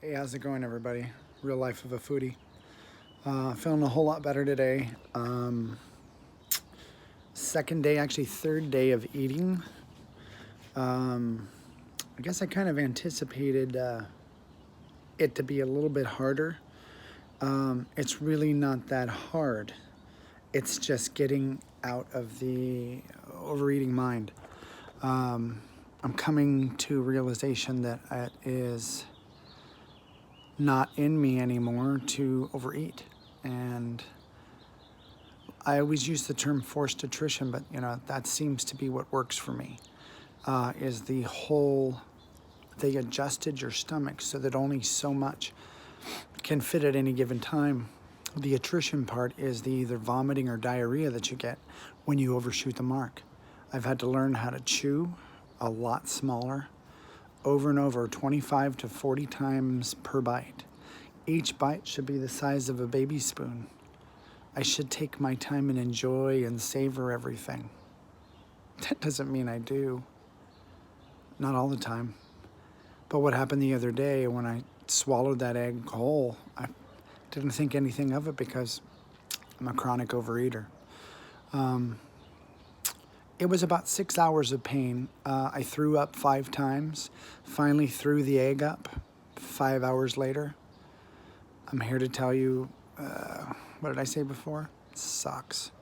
Hey, how's it going, everybody? Real life of a foodie. Feeling a whole lot better today. Second day, actually third day of eating. I guess I kind of anticipated it to be a little bit harder. It's really not that hard. It's just getting out of the overeating mind. I'm coming to realization that it is not in me anymore to overeat. And I always use the term forced attrition, but that seems to be what works for me. Is they adjusted your stomach so that only so much can fit at any given time. The attrition part is the either vomiting or diarrhea that you get when you overshoot the mark. I've had to learn how to chew a lot smaller, over and over, 25 to 40 times per bite. Each bite should be the size of a baby spoon. I should take my time and enjoy and savor everything. That doesn't mean I do. Not all the time. But what happened the other day when I swallowed that egg whole, I didn't think anything of it because I'm a chronic overeater. It was about 6 hours of pain. I threw up 5 times, finally threw the egg up 5 hours later. I'm here to tell you, what did I say before? It sucks.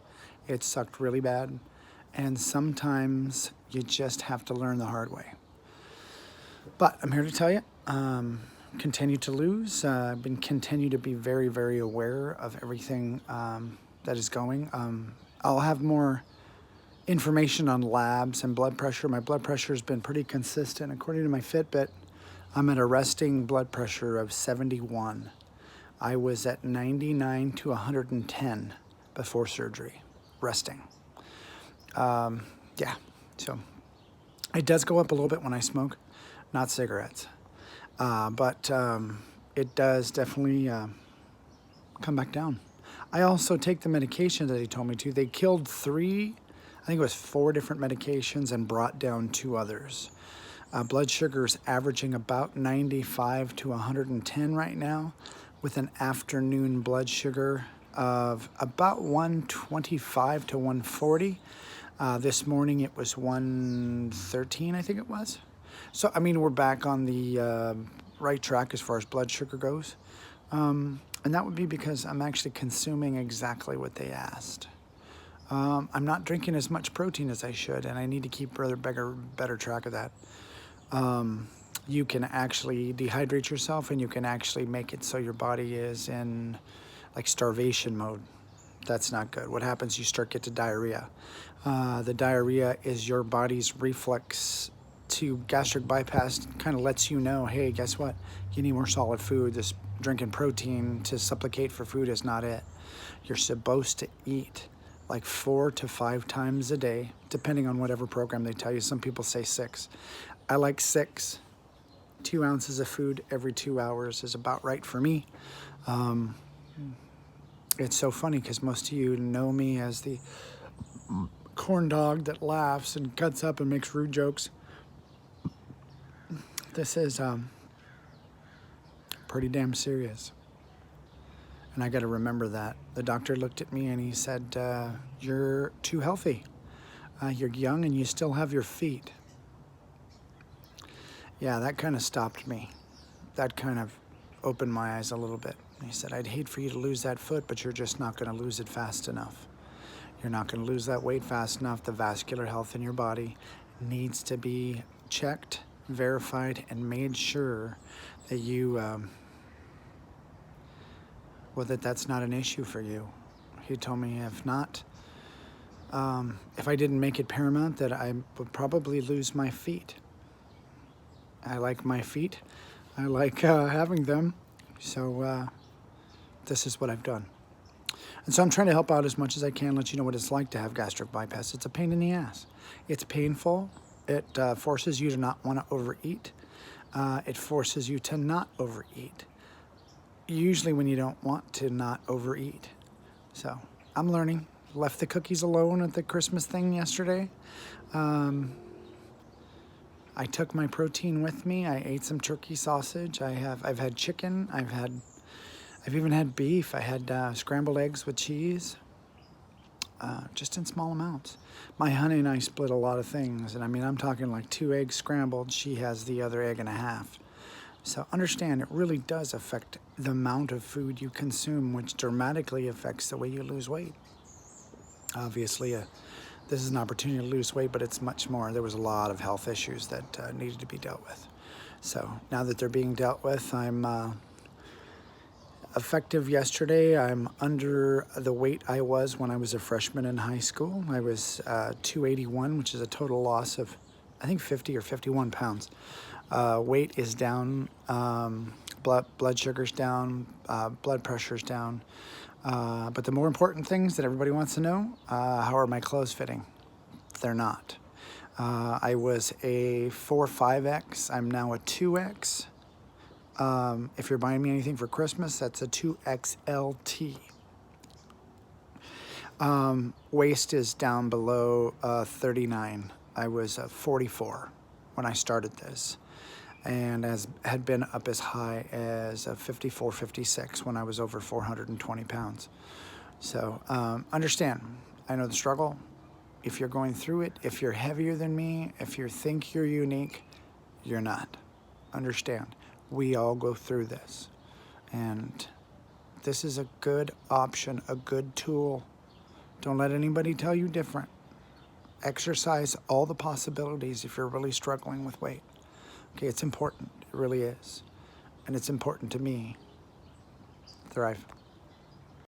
It sucked really bad. And sometimes you just have to learn the hard way. But I'm here to tell you, continue to lose. I've been continue to be very, very aware of everything that is going. I'll have more information on labs and blood pressure. My blood pressure has been pretty consistent. According to my Fitbit, I'm at a resting blood pressure of 71. I was at 99 to 110 before surgery, resting. Yeah, so it does go up a little bit when I smoke, not cigarettes. But it does definitely come back down. I also take the medication that he told me to. They killed 4 different medications and brought down 2 others. Blood sugar is averaging about 95 to 110 right now, with an afternoon blood sugar of about 125 to 140. This morning it was 113, I think it was. So, we're back on the right track as far as blood sugar goes. And that would be because I'm actually consuming exactly what they asked. I'm not drinking as much protein as I should, and I need to keep better track of that. You can actually dehydrate yourself, and you can actually make it so your body is in like starvation mode. That's not good. What happens? You get to diarrhea. The diarrhea is your body's reflex to gastric bypass. Kind of lets you know, hey, guess what? You need more solid food. This drinking protein to supplicate for food is not it. You're supposed to eat like 4 to 5 times a day, depending on whatever program they tell you. Some people say 6. I like 6. 2 ounces of food every 2 hours is about right for me. It's so funny because most of you know me as the corn dog that laughs and cuts up and makes rude jokes. This is pretty damn serious. And I got to remember that. The doctor looked at me and he said, you're too healthy. You're young and you still have your feet. Yeah, that kind of stopped me. That kind of opened my eyes a little bit. He said, I'd hate for you to lose that foot, but you're just not going to lose it fast enough. You're not going to lose that weight fast enough. The vascular health in your body needs to be checked, verified, and made sure that you, that's not an issue for you. He told me if not, if I didn't make it paramount, that I would probably lose my feet. I like my feet. I like having them. So this is what I've done. And so I'm trying to help out as much as I can, let you know what it's like to have gastric bypass. It's a pain in the ass. It's painful. It forces you to not want to overeat. It forces you to not overeat. Usually when you don't want to not overeat. So I'm learning. Left the cookies alone at the Christmas thing yesterday. I took my protein with me. I ate some turkey sausage. I've had chicken. I've even had beef. I had scrambled eggs with cheese, just in small amounts. My honey and I split a lot of things, and I mean, I'm talking like 2 eggs scrambled. She has the other egg and a half. So understand, it really does affect the amount of food you consume, which dramatically affects the way you lose weight. Obviously, this is an opportunity to lose weight, but it's much more. There was a lot of health issues that needed to be dealt with. So now that they're being dealt with, I'm effective yesterday. I'm under the weight I was when I was a freshman in high school. I was 281, which is a total loss of, I think, 50 or 51 pounds. Weight is down, blood sugar's down, blood pressure's down. But the more important things that everybody wants to know, how are my clothes fitting? They're not. I was a 4-5X. I'm now a 2X. If you're buying me anything for Christmas, that's a 2XLT. Waist is down below 39. I was 44 when I started this, and had been up as high as 54, 56 when I was over 420 pounds. So understand, I know the struggle. If you're going through it, if you're heavier than me, if you think you're unique, you're not. Understand, we all go through this. And this is a good option, a good tool. Don't let anybody tell you different. Exercise all the possibilities if you're really struggling with weight. Okay, it's important. It really is. And it's important to me. Thrive.